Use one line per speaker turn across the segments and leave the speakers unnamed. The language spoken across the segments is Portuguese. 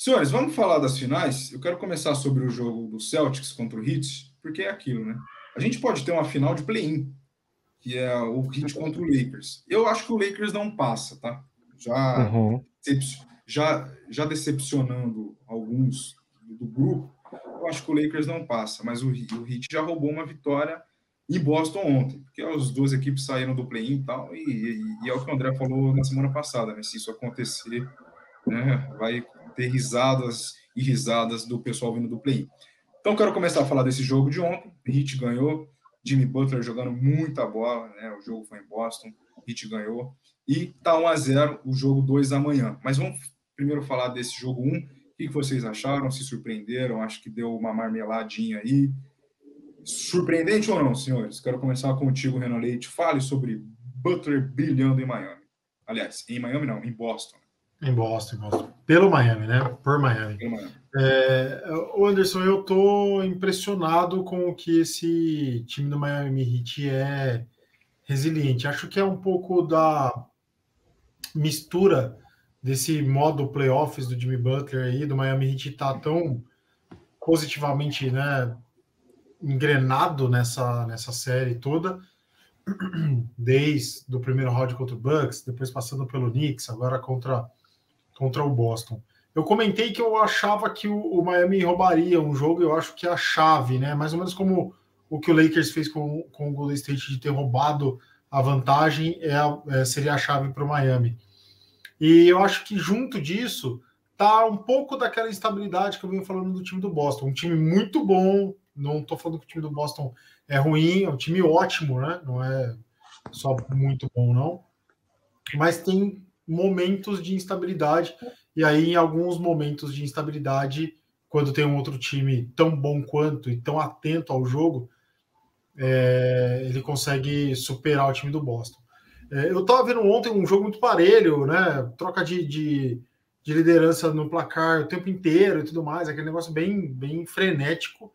Senhores, vamos falar das finais? Eu quero começar sobre o jogo do Celtics contra o Heat, porque é aquilo, né? A gente pode ter uma final de play-in, que é o Heat contra o Lakers. Eu acho que o Lakers não passa, tá? Já,
Uhum.
já decepcionando alguns do grupo, eu acho que o Lakers não passa, mas o Heat já roubou uma vitória em Boston ontem, porque as duas equipes saíram do play-in e tal, e é o que o André falou na semana passada, né? Se isso acontecer, né, vai ter risadas e risadas do pessoal vindo do play-in. Então, quero começar a falar desse jogo de ontem. O Heat ganhou, Jimmy Butler jogando muita bola, né? O jogo foi em Boston, o Heat ganhou. E tá 1-0 o jogo 2 amanhã. Mas vamos primeiro falar desse jogo 1. O que vocês acharam? Se surpreenderam? Acho que deu uma marmeladinha aí. Surpreendente ou não, senhores? Quero começar contigo, Renan Leite. Fale sobre Butler brilhando em Miami. Aliás, em Miami não, em Boston.
Em Boston. Pelo Miami, né? Por Miami. Anderson, eu tô impressionado com o que esse time do Miami Heat é resiliente. Acho que é um pouco da mistura desse modo playoffs do Jimmy Butler aí, do Miami Heat tá tão positivamente, né, engrenado nessa série toda, desde o primeiro round contra o Bucks, depois passando pelo Knicks, agora contra o Boston. Eu comentei que eu achava que o Miami roubaria um jogo, eu acho que é a chave, né? Mais ou menos como o que o Lakers fez com o Golden State de ter roubado a vantagem, seria a chave para o Miami. E eu acho que junto disso tá um pouco daquela instabilidade que eu venho falando do time do Boston. Um time muito bom, não estou falando que o time do Boston é ruim, é um time ótimo, né? Não é só muito bom, não. Mas tem momentos de instabilidade, e aí em alguns momentos de instabilidade, quando tem um outro time tão bom quanto e tão atento ao jogo, ele consegue superar o time do Boston. Eu estava vendo ontem um jogo muito parelho, né? Troca de liderança no placar o tempo inteiro e tudo mais, aquele negócio bem frenético.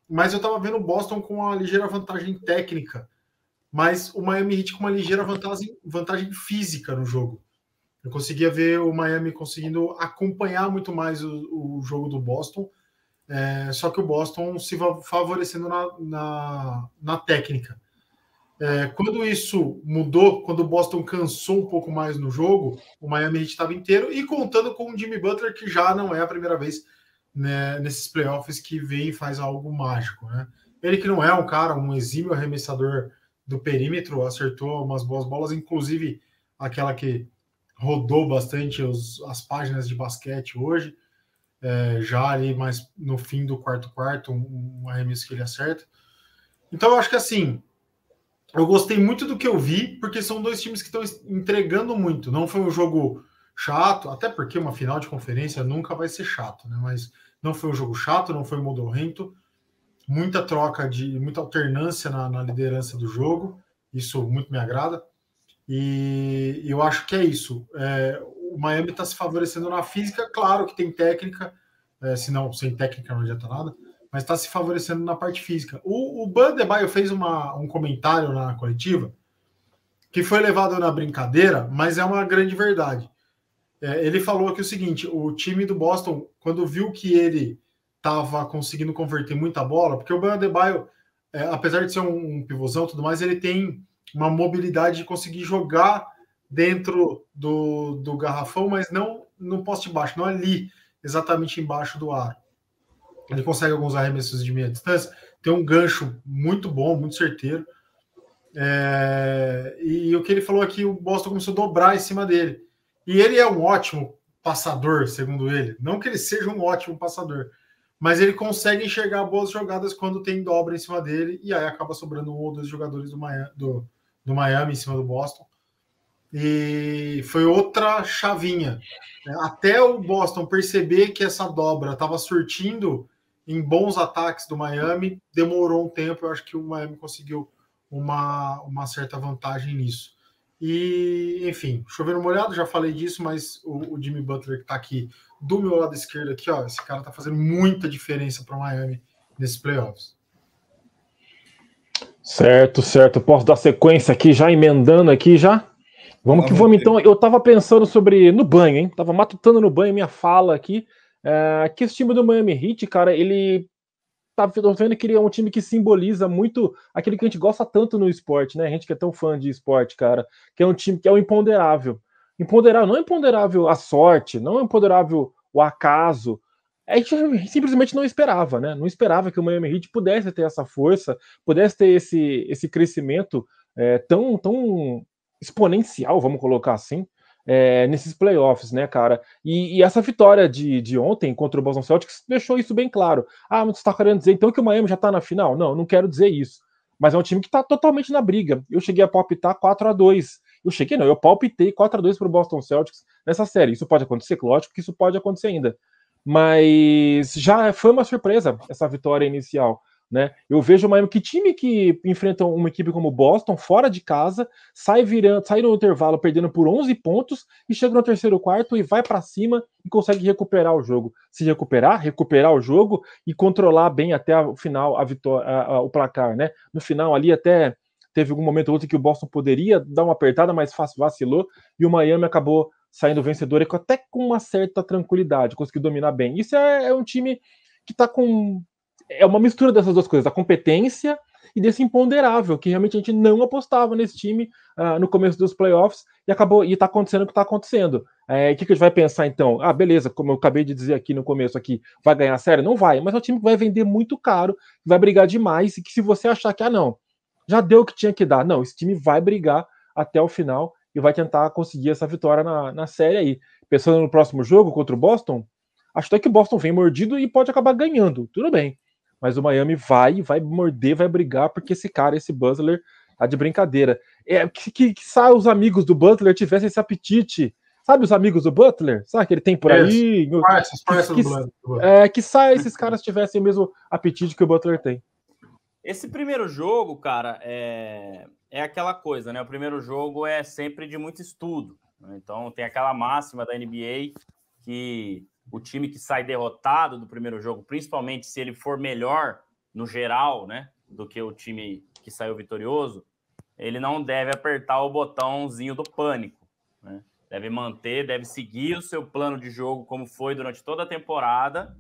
Mas eu estava vendo o Boston com uma ligeira vantagem técnica, mas o Miami Heat com uma ligeira vantagem física no jogo. Eu conseguia ver o Miami conseguindo acompanhar muito mais o jogo do Boston, só que o Boston se favorecendo na técnica. Quando isso mudou, quando o Boston cansou um pouco mais no jogo, o Miami Heat estava inteiro e contando com o Jimmy Butler, que já não é a primeira vez, né, nesses playoffs que vem e faz algo mágico, né? Ele que não é um exímio arremessador do perímetro, acertou umas boas bolas, inclusive aquela que rodou bastante as páginas de basquete hoje, já ali mais no fim do quarto, um arremesso que ele acerta. Então eu acho que assim, eu gostei muito do que eu vi, porque são dois times que estão entregando muito. Não foi um jogo chato, até porque uma final de conferência nunca vai ser chato, né? Mas não foi um jogo chato, não foi modorrento. Muita troca, muita alternância na liderança do jogo. Isso muito me agrada. E eu acho que é isso. O Miami está se favorecendo na física, claro que tem técnica, senão sem técnica não adianta nada, mas está se favorecendo na parte física. O Bam Adebayo fez um comentário na coletiva que foi levado na brincadeira, mas é uma grande verdade. Ele falou que o seguinte, o time do Boston, quando viu que ele estava conseguindo converter muita bola, porque o Bam Adebayo, apesar de ser um pivôzão e tudo mais, ele tem uma mobilidade de conseguir jogar dentro do garrafão, mas não no poste baixo, não ali, exatamente embaixo do aro. Ele consegue alguns arremessos de meia distância, tem um gancho muito bom, muito certeiro. E o que ele falou aqui, o Boston começou a dobrar em cima dele. E ele é um ótimo passador, segundo ele. Não que ele seja um ótimo passador, mas ele consegue enxergar boas jogadas quando tem dobra em cima dele, e aí acaba sobrando um ou dois jogadores do Miami em cima do Boston. E foi outra chavinha. Até o Boston perceber que essa dobra estava surtindo em bons ataques do Miami, demorou um tempo. Eu acho que o Miami conseguiu uma certa vantagem nisso. E, enfim, chovendo molhado, já falei disso, mas o Jimmy Butler que está aqui do meu lado esquerdo aqui, ó, esse cara está fazendo muita diferença para o Miami nesses playoffs.
Certo. Posso dar sequência aqui, já emendando aqui já? Vamos que vamos, então. Eu tava pensando no banho, hein? Tava matutando no banho minha fala aqui. Que esse time do Miami Heat, cara, ele tô vendo que ele é um time que simboliza muito aquilo que a gente gosta tanto no esporte, né? A gente que é tão fã de esporte, cara, que é um time que é o imponderável. Imponderável, não é imponderável a sorte, não é imponderável o acaso. A gente simplesmente não esperava, né? Não esperava que o Miami Heat pudesse ter essa força, pudesse ter esse crescimento tão exponencial, vamos colocar assim, nesses playoffs, né, cara? E essa vitória de ontem contra o Boston Celtics deixou isso bem claro. Mas você está querendo dizer então que o Miami já está na final? Não quero dizer isso. Mas é um time que está totalmente na briga. Eu cheguei a palpitar 4-2. Eu palpitei 4-2 para o Boston Celtics nessa série. Isso pode acontecer? Lógico que isso pode acontecer ainda. Mas já foi uma surpresa essa vitória inicial. Né? Eu vejo o Miami, que time que enfrenta uma equipe como o Boston, fora de casa, sai no intervalo perdendo por 11 pontos e chega no terceiro quarto e vai para cima e consegue recuperar o jogo. Se recuperar o jogo e controlar bem até o final o placar, né? No final ali até teve algum momento ou outro que o Boston poderia dar uma apertada, mas vacilou e o Miami acabou saindo vencedor e até com uma certa tranquilidade, conseguiu dominar bem. Isso é um time que tá com... É uma mistura dessas duas coisas, da competência e desse imponderável, que realmente a gente não apostava nesse time no começo dos playoffs e tá acontecendo o que tá acontecendo. O que a gente vai pensar então? Beleza, como eu acabei de dizer aqui no começo aqui, vai ganhar a série? Não vai, mas é um time que vai vender muito caro, vai brigar demais, e que se você achar que, não, já deu o que tinha que dar. Não, esse time vai brigar até o final e vai tentar conseguir essa vitória na série aí. Pensando no próximo jogo contra o Boston, acho até que o Boston vem mordido e pode acabar ganhando, tudo bem. Mas o Miami vai morder, vai brigar, porque esse Butler, tá de brincadeira. Que os amigos do Butler tivessem esse apetite. Sabe os amigos do Butler? Sabe que ele tem por aí? Que esses caras tivessem o mesmo apetite que o Butler tem.
Esse primeiro jogo, cara, é aquela coisa, né? O primeiro jogo é sempre de muito estudo. Né? Então, tem aquela máxima da NBA que o time que sai derrotado do primeiro jogo, principalmente se ele for melhor no geral, né, do que o time que saiu vitorioso, ele não deve apertar o botãozinho do pânico, né? Deve seguir o seu plano de jogo como foi durante toda a temporada,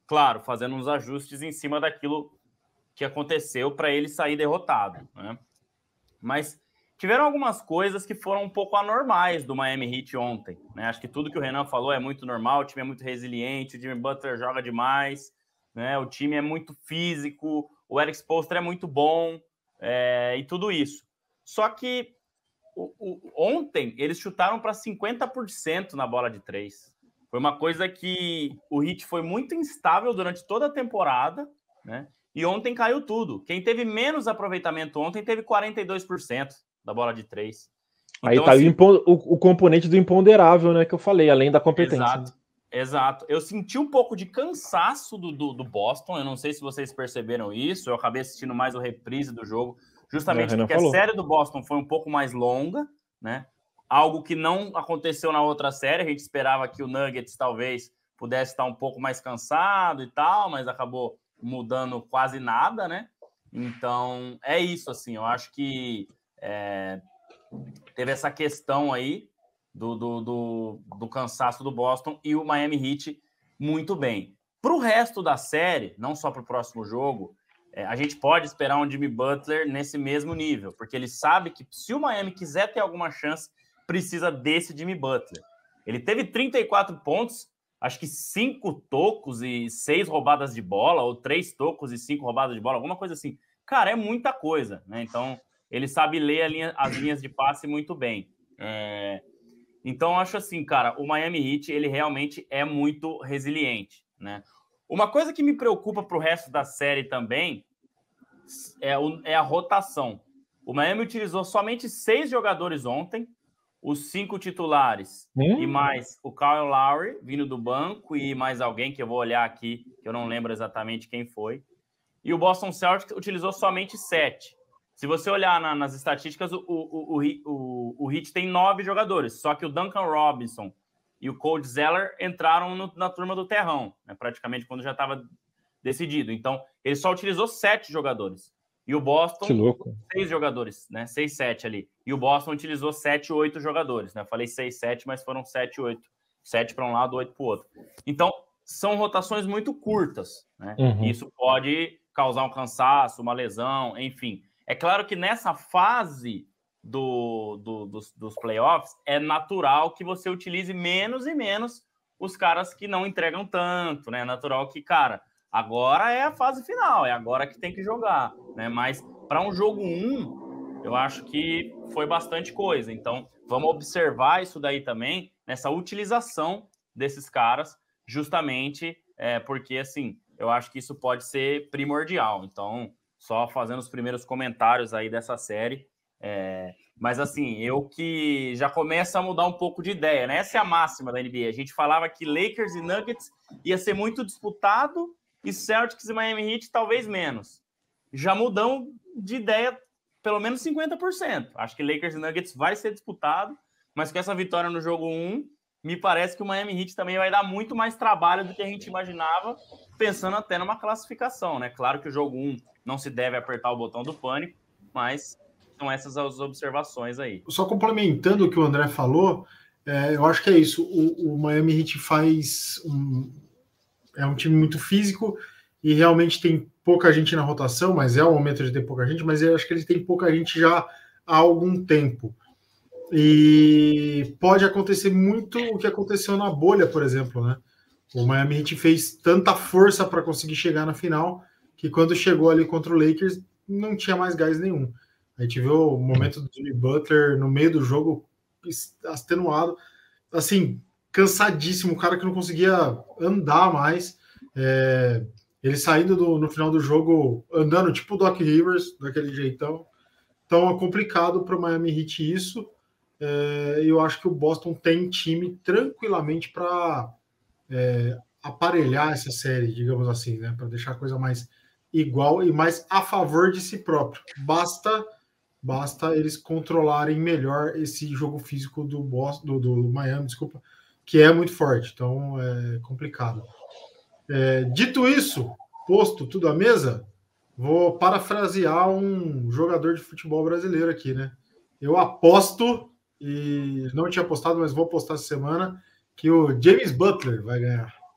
claro, fazendo uns ajustes em cima daquilo que aconteceu para ele sair derrotado, né? Mas tiveram algumas coisas que foram um pouco anormais do Miami Heat ontem, né? Acho que tudo que o Renan falou é muito normal, o time é muito resiliente, o Jimmy Butler joga demais, né? O time é muito físico, o Erik Spoelstra é muito bom, e tudo isso. Só que ontem eles chutaram para 50% na bola de 3. Foi uma coisa que o Heat foi muito instável durante toda a temporada, né? E ontem caiu tudo. Quem teve menos aproveitamento ontem teve 42% da bola de 3. Então,
aí tá assim, o componente do imponderável, né, que eu falei, além da competência.
Exato. Eu senti um pouco de cansaço do Boston, eu não sei se vocês perceberam isso, eu acabei assistindo mais o reprise do jogo, justamente porque a série do Boston foi um pouco mais longa, né? Algo que não aconteceu na outra série, a gente esperava que o Nuggets talvez pudesse estar um pouco mais cansado e tal, mas acabou mudando quase nada, né? Então, é isso, assim, eu acho que teve essa questão aí do cansaço do Boston e o Miami Heat muito bem. Para o resto da série, não só para o próximo jogo, a gente pode esperar um Jimmy Butler nesse mesmo nível, porque ele sabe que se o Miami quiser ter alguma chance, precisa desse Jimmy Butler. Ele teve 34 pontos, acho que 5 tocos e 6 roubadas de bola, ou 3 tocos e 5 roubadas de bola, alguma coisa assim. Cara, é muita coisa, né? Então, ele sabe ler as linhas de passe muito bem. Então, eu acho assim, cara, o Miami Heat, ele realmente é muito resiliente, né? Uma coisa que me preocupa para o resto da série também é a rotação. O Miami utilizou somente 6 jogadores ontem, os 5 titulares e mais o Kyle Lowry vindo do banco e mais alguém que eu vou olhar aqui, que eu não lembro exatamente quem foi. E o Boston Celtics utilizou somente 7. Se você olhar nas estatísticas, o Heat tem 9 jogadores, só que o Duncan Robinson e o Cody Zeller entraram na turma do terrão, né, praticamente quando já estava decidido. Então, ele só utilizou 7 jogadores. E o Boston,
Que louco.
6 jogadores, né? 6, 7 ali. E o Boston utilizou 7, 8 jogadores, né? Eu falei 6, 7, mas foram 7, 8. 7 para um lado, 8 para o outro. Então, são rotações muito curtas, né? Isso pode causar um cansaço, uma lesão, enfim. É claro que nessa fase dos playoffs, é natural que você utilize menos e menos os caras que não entregam tanto, né? É natural que, cara, agora é a fase final, é agora que tem que jogar, né? Mas para um jogo 1, eu acho que foi bastante coisa. Então, vamos observar isso daí também, nessa utilização desses caras, justamente porque, assim, eu acho que isso pode ser primordial. Então, só fazendo os primeiros comentários aí dessa série. Mas, assim, eu que já começo a mudar um pouco de ideia, né? Essa é a máxima da NBA. A gente falava que Lakers e Nuggets ia ser muito disputado e Celtics e Miami Heat talvez menos. Já mudamos de ideia pelo menos 50%. Acho que Lakers e Nuggets vai ser disputado, mas com essa vitória no jogo 1, me parece que o Miami Heat também vai dar muito mais trabalho do que a gente imaginava, pensando até numa classificação, né? Claro que o jogo 1 não se deve apertar o botão do pânico, mas são essas as observações aí.
Só complementando o que o André falou, eu acho que é isso. O Miami Heat é um time muito físico e realmente tem pouca gente na rotação, mas é o momento de ter pouca gente, mas eu acho que eles têm pouca gente já há algum tempo. E pode acontecer muito o que aconteceu na bolha, por exemplo, né? O Miami Heat fez tanta força para conseguir chegar na final que quando chegou ali contra o Lakers não tinha mais gás nenhum. A gente viu o momento do Jimmy Butler no meio do jogo extenuado, assim, cansadíssimo, o cara que não conseguia andar mais. Ele saindo no final do jogo, andando tipo o Doc Rivers, daquele jeitão. Então é complicado para o Miami Heat isso. Eu acho que o Boston tem time tranquilamente para aparelhar essa série, digamos assim, né? Para deixar a coisa mais igual e mais a favor de si próprio. Basta eles controlarem melhor esse jogo físico do Boston, do Miami, desculpa, que é muito forte. Então é complicado. Dito isso, posto tudo à mesa, vou parafrasear um jogador de futebol brasileiro aqui, né? Eu aposto, e não tinha apostado, mas vou apostar essa semana, que o James Butler vai ganhar.